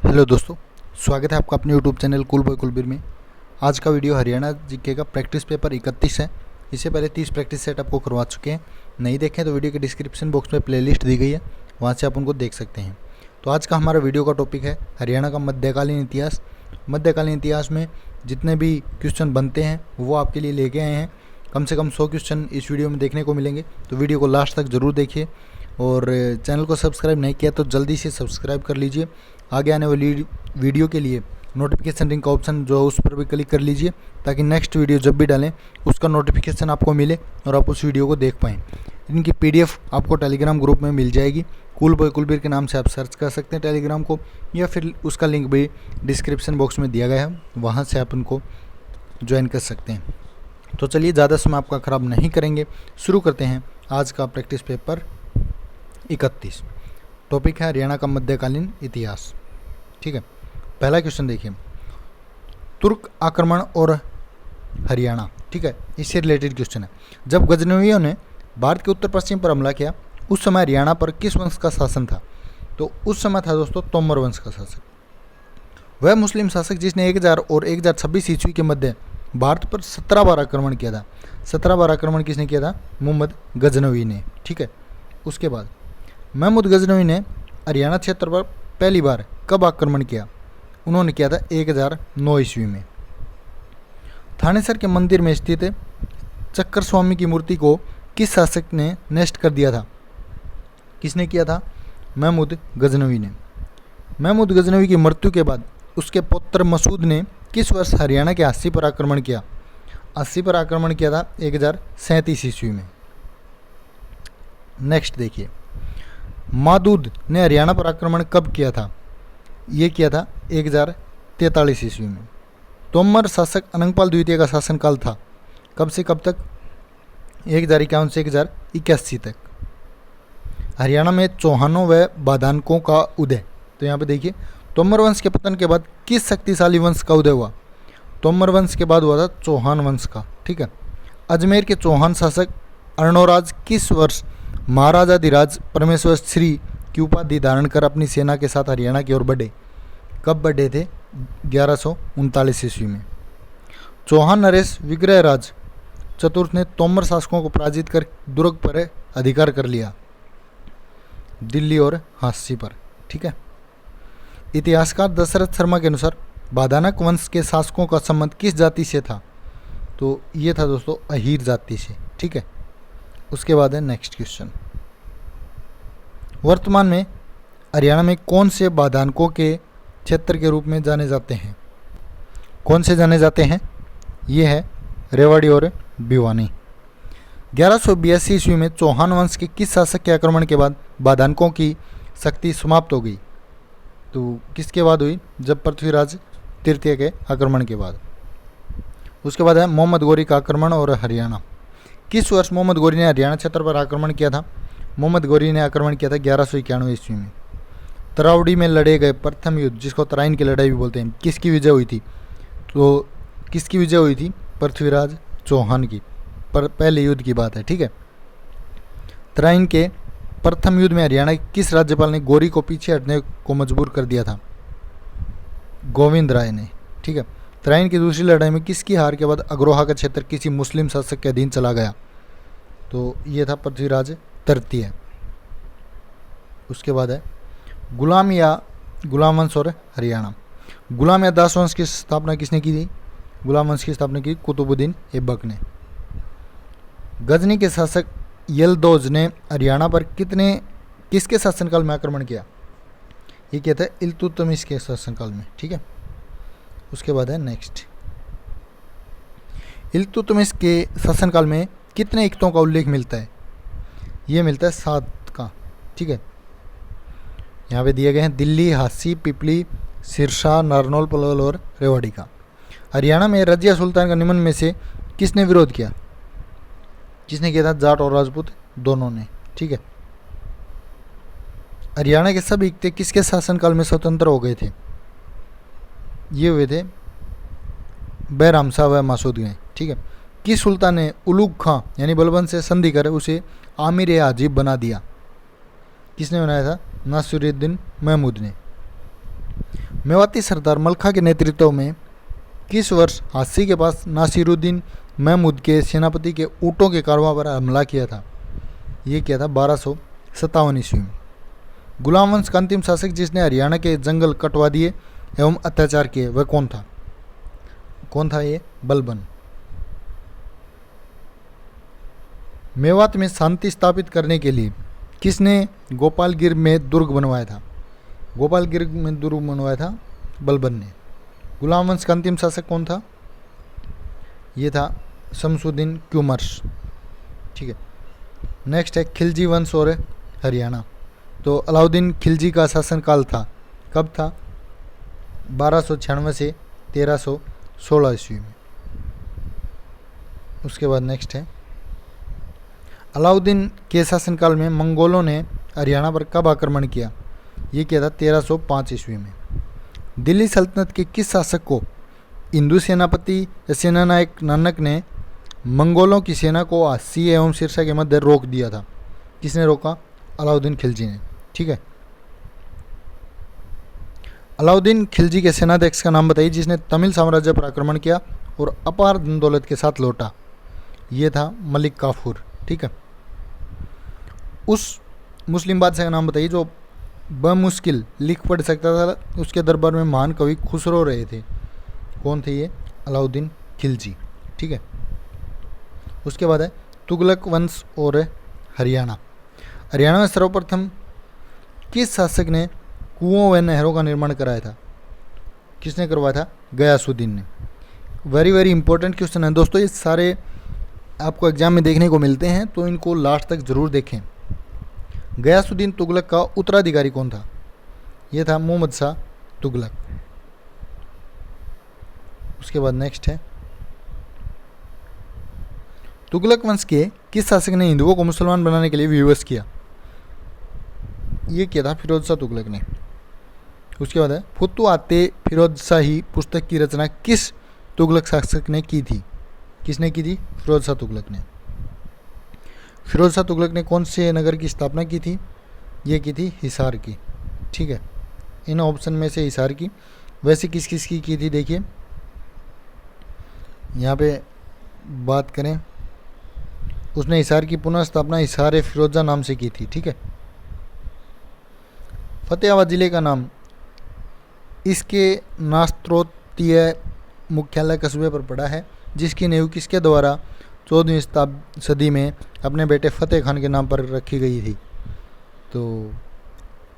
Hello दोस्तों, स्वागत है आपका अपने YouTube channel cool boy Kulbir में। आज का वीडियो हरियाणा जीके का प्रैक्टिस पेपर 31 है। इससे पहले 30 प्रैक्टिस सेट आपको करवा चुके हैं। नहीं देखें तो वीडियो के डिस्क्रिप्शन बॉक्स में प्लेलिस्ट दी गई है, वहाँ से आप उनको देख सकते हैं। तो आज का हमारा वीडियो का टॉपिक है हरियाणा का मध्यकालीन इतिहास। मध्यकालीन इतिहास में जितने भी क्वेश्चन बनते हैं वो आपके लिए लेके आए हैं। कम से कम 100 क्वेश्चन इस वीडियो में देखने को मिलेंगे, तो वीडियो को लास्ट तक ज़रूर देखिए। और चैनल को सब्सक्राइब नहीं किया तो जल्दी से सब्सक्राइब कर लीजिए। आगे आने वाली वीडियो के लिए नोटिफिकेशन रिंग का ऑप्शन जो है उस पर भी क्लिक कर लीजिए, ताकि नेक्स्ट वीडियो जब भी डालें उसका नोटिफिकेशन आपको मिले और आप उस वीडियो को देख पाएँ। इनकी PDF आपको टेलीग्राम ग्रुप में मिल जाएगी। कूल बॉय कुलबीर के नाम से आप सर्च कर सकते हैं टेलीग्राम को, या फिर उसका लिंक भी डिस्क्रिप्शन बॉक्स में दिया गया है, वहाँ से आप उनको ज्वाइन कर सकते हैं। तो चलिए ज़्यादा समय आपका ख़राब नहीं करेंगे, शुरू करते हैं आज का प्रैक्टिस पेपर 31। टॉपिक है हरियाणा का मध्यकालीन इतिहास। ठीक है, पहला क्वेश्चन देखिए, तुर्क आक्रमण और हरियाणा। ठीक है, इससे रिलेटेड क्वेश्चन है। जब गजनवियों ने भारत के उत्तर पश्चिम पर हमला किया, उस समय हरियाणा पर किस वंश का शासन था? तो उस समय था दोस्तों तोमर वंश का शासक। वह मुस्लिम शासक जिसने 1000 और 1026 ईस्वी के मध्य भारत पर 17 बार आक्रमण किया था। 17 बार आक्रमण किसने किया था? मोहम्मद गजनवी ने। ठीक है, उसके बाद महमूद गजनवी ने हरियाणा क्षेत्र पर पहली बार कब आक्रमण किया? उन्होंने किया था 1009 ईस्वी में। थानेसर के मंदिर में स्थित चक्कर स्वामी की मूर्ति को किस शासक ने नष्ट कर दिया था? किसने किया था? महमूद गजनवी ने। महमूद गजनवी की मृत्यु के बाद उसके पुत्र मसूद ने किस वर्ष हरियाणा के अस्सी पर आक्रमण किया? 80 पर आक्रमण किया था 1037 ईस्वी में। नेक्स्ट देखिए, मादूद ने हरियाणा पर आक्रमण कब किया था? ये किया था 1043 ईस्वी में। तोमर शासक अनंगपाल द्वितीय का शासनकाल था कब से कब तक? 1051 से 1081 तक। हरियाणा में चौहानों व बादानकों का उदय। तो यहाँ पे देखिए, तोमर वंश के पतन के बाद किस शक्तिशाली वंश का उदय हुआ? तोमर वंश के बाद हुआ था चौहान वंश का। ठीक है, अजमेर के चौहान शासक अर्णोराज किस वर्ष महाराजाधिराज परमेश्वर श्री की उपाधि धारण कर अपनी सेना के साथ हरियाणा की ओर बढ़े? कब बढ़े थे? 1139 ईस्वी में। चौहान नरेश विग्रहराज चतुर्थ ने तोमर शासकों को पराजित कर दुर्ग पर अधिकार कर लिया, दिल्ली और हांसी पर। ठीक है, इतिहासकार दशरथ शर्मा के अनुसार बादानक वंश के शासकों का संबंध किस जाति से था? तो ये था दोस्तों अहीर जाति से। ठीक है, उसके बाद है नेक्स्ट क्वेश्चन, वर्तमान में हरियाणा में कौन से बादानकों के क्षेत्र के रूप में जाने जाते हैं? कौन से जाने जाते हैं? ये है रेवाड़ी और भिवानी। 1182 ईस्वी में चौहान वंश के किस शासक के आक्रमण के बाद बादानकों की शक्ति समाप्त हो गई? तो किसके बाद हुई? जब पृथ्वीराज तृतीय के आक्रमण के बाद। उसके बाद है मोहम्मद गौरी का आक्रमण और हरियाणा। किस वर्ष मोहम्मद गौरी ने हरियाणा क्षेत्र पर आक्रमण किया था? मोहम्मद गौरी ने आक्रमण किया था 1191 ईस्वी में। तरावड़ी में लड़े गए प्रथम युद्ध, जिसको तराइन की लड़ाई भी बोलते हैं, किसकी विजय हुई थी? तो किसकी विजय हुई थी? पृथ्वीराज चौहान की। पहले युद्ध की बात है। ठीक है, तराइन के प्रथम युद्ध में हरियाणा के किस राज्यपाल ने गौरी को पीछे हटने को मजबूर कर दिया था? गोविंद राय ने। ठीक है, तराइन की दूसरी लड़ाई में किसकी हार के बाद अग्रोहा का क्षेत्र किसी मुस्लिम शासक के अधीन चला गया? तो ये था पृथ्वीराज तृतीय। उसके बाद है गुलाम वंश और हरियाणा। गुलाम या दास वंश की स्थापना किसने की थी? गुलाम वंश की स्थापना की कुतुबुद्दीन ऐबक ने। गजनी के शासक यलदौज ने हरियाणा पर किसके शासनकाल में आक्रमण किया? ये कहता है इल्तुतमिश के शासनकाल में। ठीक है, उसके बाद है नेक्स्ट, इल्तुतमिश के शासनकाल में कितने इक्तों का उल्लेख मिलता है? ये मिलता है 7 का। ठीक है, यहाँ पे दिए गए हैं दिल्ली, हांसी, पिपली, सिरसा, नारनौल, पलवल और रेवाड़ी का। हरियाणा में रजिया सुल्तान का निमन में से किसने विरोध किया? किसने किया था? जाट और राजपूत दोनों ने। ठीक है, हरियाणा के सब इक्ते किसके शासनकाल में स्वतंत्र हो गए थे? ये हुए थे बैराम शाह व मासूद ने। ठीक है, किस सुल्तान ने उलूग खां यानी बलबन से संधि कर उसे आमिर हाजिब बना दिया? किसने बनाया था? नासिरुद्दीन महमूद ने। मेवाती सरदार मलखा के नेतृत्व में किस वर्ष हासी के पास नासिरुद्दीन महमूद के सेनापति के ऊँटों के कारवां पर हमला किया था? ये किया था 1257 ईस्वी में। गुलाम वंश का अंतिम शासक जिसने हरियाणा के जंगल कटवा दिए एवं अत्याचार किए वह कौन था? कौन था ये? बलबन। मेवात में शांति स्थापित करने के लिए किसने गोपालगिर में दुर्ग बनवाया था? गोपालगिर में दुर्ग बनवाया था बलबन ने। गुलाम वंश का अंतिम शासक कौन था? ये था शमसुद्दीन क्यूमर्स। ठीक है। नेक्स्ट है खिलजी वंश और हरियाणा। तो अलाउद्दीन खिलजी का शासनकाल था, कब था? 1296 से 1316 ईस्वी में। उसके बाद नेक्स्ट है अलाउद्दीन के शासनकाल में मंगोलों ने हरियाणा पर कब आक्रमण किया? ये किया था 1305 ईस्वी में। दिल्ली सल्तनत के किस शासक को हिंदू सेनापति या सेनानायक नानक ने मंगोलों की सेना को हासी एवं सिरसा के मध्य रोक दिया था? किसने रोका? अलाउद्दीन खिलजी ने। ठीक है। अलाउद्दीन खिलजी के सेनाध्यक्ष का नाम बताइए जिसने तमिल साम्राज्य पर आक्रमण किया और अपार धन दौलत के साथ लौटा। ये था मलिक काफूर। ठीक है। उस मुस्लिम बादशाह का नाम बताइए जो बमुश्किल लिख पढ़ सकता था, उसके दरबार में महान कवि खुसरो रहे थे। कौन थे ये? अलाउद्दीन खिलजी। ठीक है। उसके बाद है तुगलक वंश और हरियाणा। हरियाणा में सर्वप्रथम किस शासक ने कुओं व नहरों का निर्माण कराया था? किसने करवाया था? गयासुद्दीन ने। वेरी वेरी इंपॉर्टेंट क्वेश्चन है दोस्तों, ये सारे आपको एग्जाम में देखने को मिलते हैं, तो इनको लास्ट तक जरूर देखें। गयासुद्दीन तुगलक का उत्तराधिकारी कौन था? यह था मोहम्मद शाह तुगलक। उसके बाद नेक्स्ट है तुगलक वंश के किस शासक ने हिंदुओं को मुसलमान बनाने के लिए विवश किया? ये किया था फिरोज शाह तुगलक ने। उसके बाद है फुतुहाते फिरोज शाही पुस्तक की रचना किस तुगलक शासक ने की थी? किसने की थी? फिरोज शाह तुगलक ने। फिरोज शाह तुगलक ने कौन से नगर की स्थापना की थी? ये की थी हिसार की। ठीक है। इन ऑप्शन में से हिसार की। वैसे किस किस की थी देखिए, यहाँ पे बात करें, उसने हिसार की पुनः स्थापना हिसार फिरोजा नाम से की थी। ठीक है। फतेहाबाद जिले का नाम इसके नास्त्रोतीय मुख्यालय कस्बे पर पड़ा है जिसकी नींव किसके द्वारा 14वीं सदी में अपने बेटे फतेह खान के नाम पर रखी गई थी? तो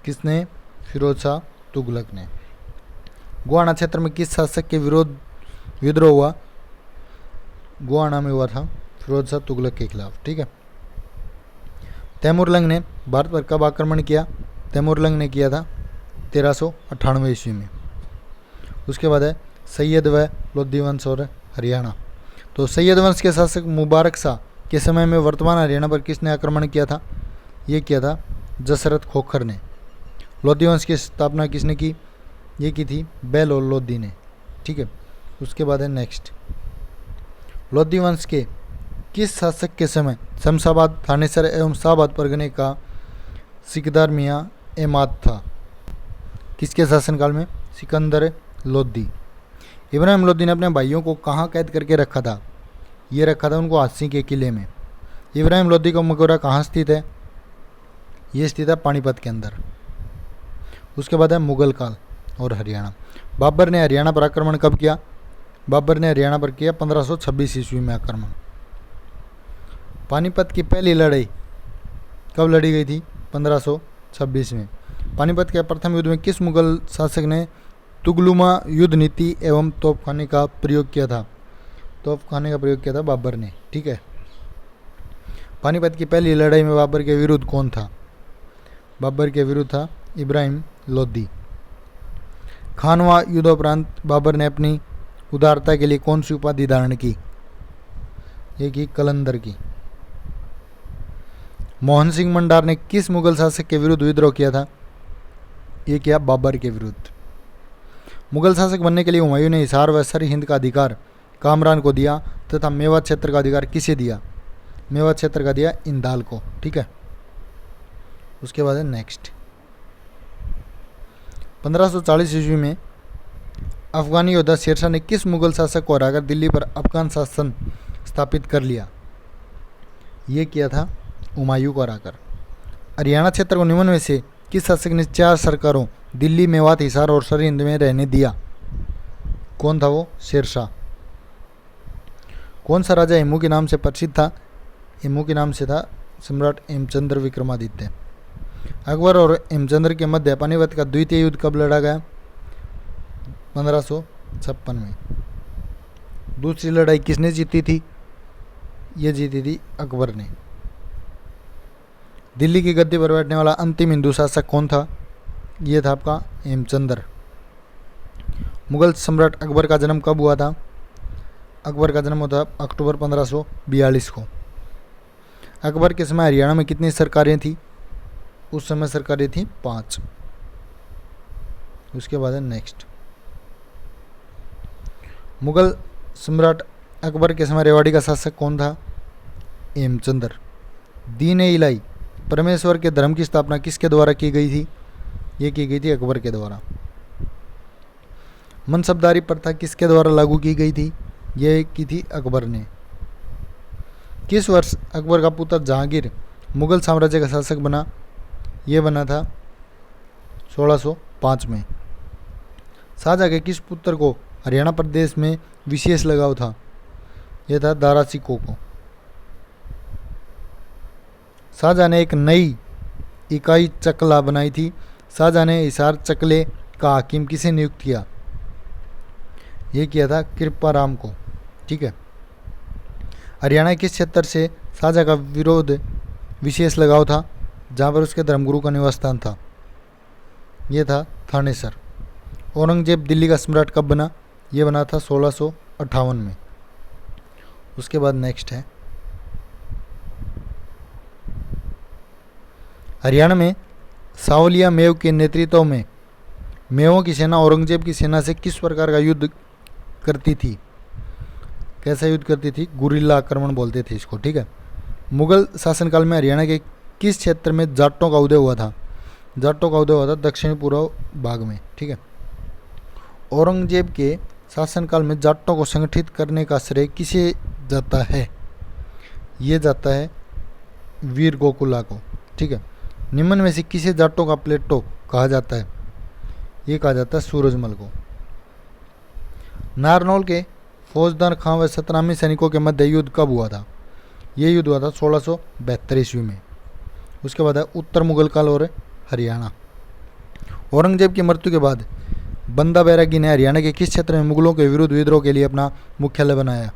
किसने? फिरोज शाह तुगलक ने। गोवाना क्षेत्र में किस शासक के विरोध विद्रोह हुआ? गोवाना में हुआ था फिरोज शाह तुगलक के खिलाफ। ठीक है। तैमूरलंग ने भारत पर कब आक्रमण किया? तैमूरलंग ने किया था 1398 ईस्वी में। उसके बाद है सैयद व लोधी वंश और हरियाणा। तो सैयद वंश के शासक मुबारक शाह के समय में वर्तमान हरियाणा पर किसने आक्रमण किया था? ये किया था जसरत खोखर ने। लोधी वंश की स्थापना किसने की? ये की थी बेलोल लोधी ने। ठीक है। उसके बाद है नेक्स्ट लोधी वंश के किस शासक के समय शमशाबाद, थानेसर एवं शाहबाद परगने का सिकदार मियाँ एमाद था? किसके शासनकाल में? सिकंदर लोधी। इब्राहिम लोधी ने अपने भाइयों को कहाँ कैद करके रखा था? ये रखा था उनको हांसी के किले में। इब्राहिम लोधी का मकबरा कहाँ स्थित है? ये स्थित है पानीपत के अंदर। उसके बाद है मुगल काल और हरियाणा। बाबर ने हरियाणा पर आक्रमण कब किया? बाबर ने हरियाणा पर किया 1526 ईस्वी में आक्रमण। पानीपत की पहली लड़ाई कब लड़ी गई थी? 1526 में। पानीपत के प्रथम युद्ध में किस मुगल शासक ने तुगलुमा युद्ध नीति एवं तोपखाने का प्रयोग किया था? तोपखाने का प्रयोग किया था बाबर ने। ठीक है। पानीपत की पहली लड़ाई में बाबर के विरुद्ध कौन था? बाबर के विरुद्ध था इब्राहिम लोधी। खानवा युद्धोपरांत बाबर ने अपनी उदारता के लिए कौन सी उपाधि धारण की? ये की कलंदर की। मोहन सिंह मंडार ने किस मुगल शासक के विरुद्ध विद्रोह किया था? ये किया बाबर के विरुद्ध। मुगल शासक बनने के लिए हुमायूं ने हिसार व सर हिंद का अधिकार कामरान को दिया तथा मेवात क्षेत्र का अधिकार किसे दिया? मेवात क्षेत्र का दिया इंदाल को। ठीक है। उसके बाद है नेक्स्ट 1540 ईस्वी में अफगानी योद्धा शेरशाह ने किस मुगल शासक को हराकर दिल्ली पर अफगान शासन स्थापित कर लिया? ये किया था हुमायूं को हराकर। हरियाणा क्षेत्र को निम्न में से किस शासक ने 4 सरकारों दिल्ली, मेवात, हिसार और सरहिंद में रहने दिया? कौन था वो? शेरशाह। कौन सा राजा हेमू के नाम से प्रसिद्ध था? हेमू के नाम से था सम्राट हेमचंद्र विक्रमादित्य। अकबर और हेमचंद्र के मध्य पानीपत का द्वितीय युद्ध कब लड़ा गया? 1556 में। दूसरी लड़ाई किसने जीती थी? ये जीती थी अकबर ने। दिल्ली की गद्दी पर बैठने वाला अंतिम हिंदू शासक कौन था? ये था आपका हेमचंद्र। मुगल सम्राट अकबर का जन्म कब हुआ था? अकबर का जन्म होता अक्टूबर 1542 को। अकबर के समय हरियाणा में कितनी सरकारें थी? उस समय सरकारें थी 5। उसके बाद है नेक्स्ट। मुगल सम्राट अकबर के समय रेवाड़ी का शासक कौन था? हेमचंद्र। दीन-ए-इलाही परमेश्वर के धर्म की स्थापना किसके द्वारा की गई थी? ये की गई थी अकबर के द्वारा। मनसबदारी प्रथा किसके द्वारा लागू की गई थी? ये की थी अकबर ने। किस वर्ष अकबर का पुत्र जहांगीर मुगल साम्राज्य का शासक बना? ये बना था 1605 में। शाहजहां के किस पुत्र को हरियाणा प्रदेश में विशेष लगाव था? यह था दारा सिकों को। शाहजहां ने एक नई इकाई चकला बनाई थी। शाहजहां ने हिसार चकले का हाकिम किसे नियुक्त किया? यह किया था कृपाराम को। ठीक है। हरियाणा के किस क्षेत्र से शाहजहां का विरोध विशेष लगाव था, जहाँ पर उसके धर्मगुरु का निवास स्थान था? यह था थानेसर। औरंगजेब दिल्ली का सम्राट कब बना? यह बना था 1658 में। उसके बाद नेक्स्ट है, हरियाणा में सावलिया मेव के नेतृत्व में मेवों की सेना औरंगजेब की सेना से किस प्रकार का युद्ध करती थी? कैसा युद्ध करती थी? गुरिल्ला आक्रमण बोलते थे इसको। ठीक है। मुगल शासनकाल में हरियाणा के किस क्षेत्र में जाटों का उदय हुआ था? जाटों का उदय हुआ था दक्षिण पूर्व भाग में। ठीक है। औरंगजेब के शासनकाल में जाटों को संगठित करने का श्रेय किसे जाता है? ये जाता है वीर गोकुला को। ठीक है। निम्न में से किसे जाटों का प्लेटो कहा जाता है? ये कहा जाता है सूरजमल को। नारनौल के फौजदार खां व सतनामी सैनिकों के मध्य युद्ध कब हुआ था? ये युद्ध हुआ था 1672 ईस्वी में। उसके बाद है उत्तर मुगल काल और हरियाणा। औरंगजेब की मृत्यु के बाद बंदा बैरागी ने हरियाणा के किस क्षेत्र में मुगलों के विरुद्ध विद्रोह के लिए अपना मुख्यालय बनाया?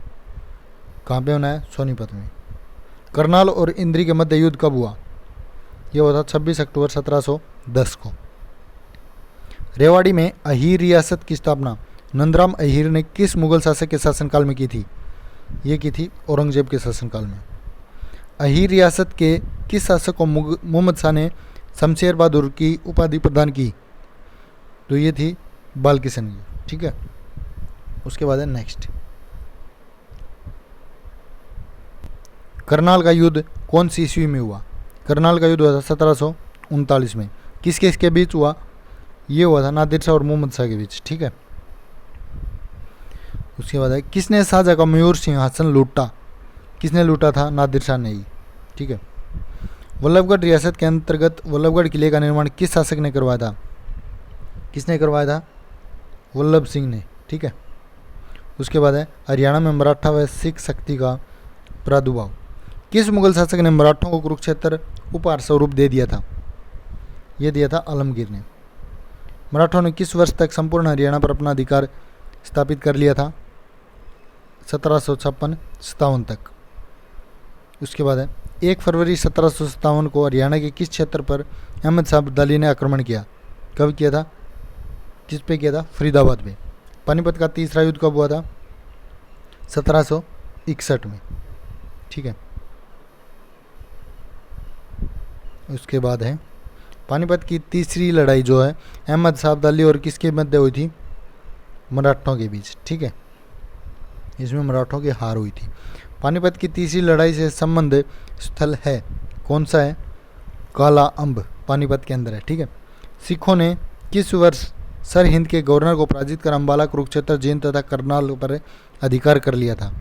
कहाँ पे बनाया? सोनीपत में। करनाल और इंद्री के मध्य युद्ध कब हुआ? यह हुआ था 26 अक्टूबर 1710 को। रेवाड़ी में अहीर रियासत की स्थापना नंदराम अहीर ने किस मुगल शासक के शासनकाल में की थी? ये की थी औरंगजेब के शासनकाल में। अहीर रियासत के किस शासक को मोहम्मद शाह ने शमशेर बहादुर की उपाधि प्रदान की? तो ये थी बालकिशन की। ठीक है। उसके बाद है नेक्स्ट, करनाल का युद्ध कौन सी ईस्वी में हुआ? करनाल का युद्ध हुआ था 1739 में। किस किस के बीच हुआ? ये हुआ था नादिर शाह और मोहम्मद शाह के बीच। ठीक है। उसके बाद है, किसने शाहजहां का मयूर सिंहासन लूटा? किसने लूटा था? नादिर शाह ने ही। ठीक है। वल्लभगढ़ रियासत के अंतर्गत वल्लभगढ़ किले का निर्माण किस शासक ने करवाया था? किसने करवाया था? वल्लभ सिंह ने। ठीक है। उसके बाद है, हरियाणा में मराठा व सिख शक्ति का प्रादुर्भाव किस मुगल शासक ने मराठों को कुरुक्षेत्र उपहार स्वरूप दे दिया था? ये दिया था आलमगीर ने। मराठों ने किस वर्ष तक संपूर्ण हरियाणा पर अपना अधिकार स्थापित कर लिया था? 1756-57 तक। उसके बाद है, 1 फरवरी 1757 को हरियाणा के किस क्षेत्र पर अहमद शाह अब्दाली ने आक्रमण किया? कब किया था? किस पे किया था? फरीदाबाद पे। पानीपत का तीसरा युद्ध कब हुआ था? 1761 में। ठीक है। उसके बाद है, पानीपत की तीसरी लड़ाई जो है अहमद शाह अब्दाली और किसके मध्य हुई थी? मराठों के बीच। ठीक है। इसमें मराठों की हार हुई थी। पानीपत की तीसरी लड़ाई से संबंध स्थल है कौन सा है? काला अम्ब पानीपत के अंदर है। ठीक है। सिखों ने किस वर्ष सर हिंद के गवर्नर को पराजित कर अम्बाला, कुरुक्षेत्र, जींद तथा करनाल पर अधिकार कर लिया था।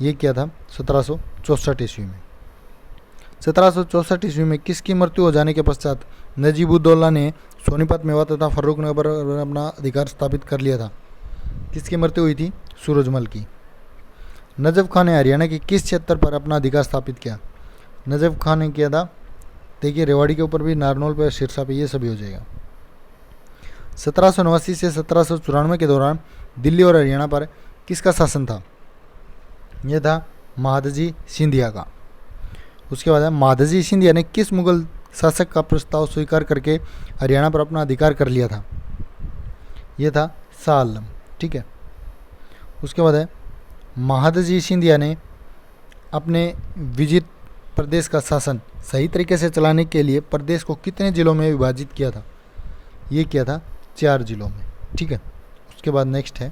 ये क्या था 1764 ईस्वी में। 1764 ईस्वी में किसकी मृत्यु हो जाने के पश्चात नजीबुद्दौला ने सोनीपत, मेवात तथा फर्रुखनगर पर अपना अधिकार स्थापित कर लिया था? किसकी मृत्यु हुई थी? सूरजमल की। नजफ खान ने हरियाणा के किस क्षेत्र पर अपना अधिकार स्थापित किया? नजफ खान ने किया था, देखिए रेवाड़ी के ऊपर भी, नारनौल पर, सिरसा पे, ये सभी हो जाएगा। 1789 से 1794 के दौरान दिल्ली और हरियाणा पर किसका शासन था? यह था महादजी सिंधिया का। उसके बाद है महादजी सिंधिया ने किस मुगल शासक का प्रस्ताव स्वीकार करके हरियाणा पर अपना अधिकार कर लिया था? यह था शाह आलम। ठीक है। उसके बाद है महादजी सिंधिया ने अपने विजित प्रदेश का शासन सही तरीके से चलाने के लिए प्रदेश को कितने जिलों में विभाजित किया था? ये किया था 4 जिलों में। ठीक है। उसके बाद नेक्स्ट है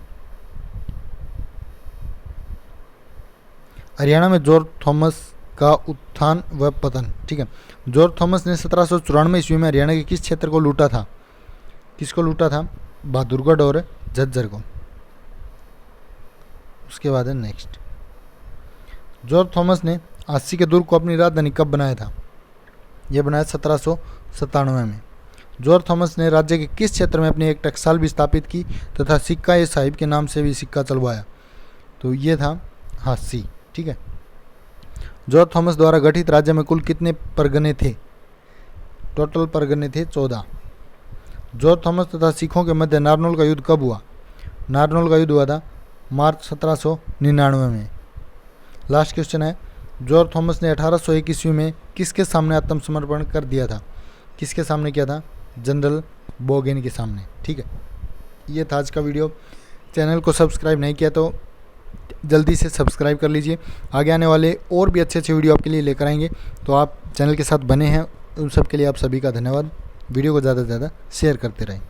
हरियाणा में जॉर्ज थॉमस का उत्थान व पतन। ठीक है। जॉर्ज थॉमस ने 1794 ईस्वी में हरियाणा के किस क्षेत्र को लूटा था? किसको लूटा था? बहादुरगढ़ और झज्जर को। उसके बाद है नेक्स्ट, जॉर्ज थॉमस ने अस्सी के दुर्ग को अपनी राजधानी कब बनाया था? यह बनाया 1797 में। जॉर्ज थॉमस ने राज्य के किस क्षेत्र में अपनी एक टकसाल भी स्थापित की तथा सिक्का ए साहिब के नाम से भी सिक्का चलवाया? तो ये था हासी। ठीक है। जॉर्ज थॉमस द्वारा गठित राज्य में कुल कितने परगने थे? टोटल परगने थे 14। जॉर्ज थॉमस तथा सिखों के मध्य नारनौल का युद्ध कब हुआ? नारनौल का युद्ध हुआ था मार्च 1799 में। लास्ट क्वेश्चन है, जॉर्ज थॉमस ने 1801 ईस्वी में किसके सामने आत्मसमर्पण कर दिया था? किसके सामने किया था? जनरल बोगेन के सामने। ठीक है। ये था आज का वीडियो। चैनल को सब्सक्राइब नहीं किया तो जल्दी से सब्सक्राइब कर लीजिए। आगे आने वाले और भी अच्छे अच्छे वीडियो आपके लिए लेकर आएंगे, तो आप चैनल के साथ बने हैं, उन सब के लिए आप सभी का धन्यवाद। वीडियो को ज़्यादा से ज़्यादा शेयर करते रहें।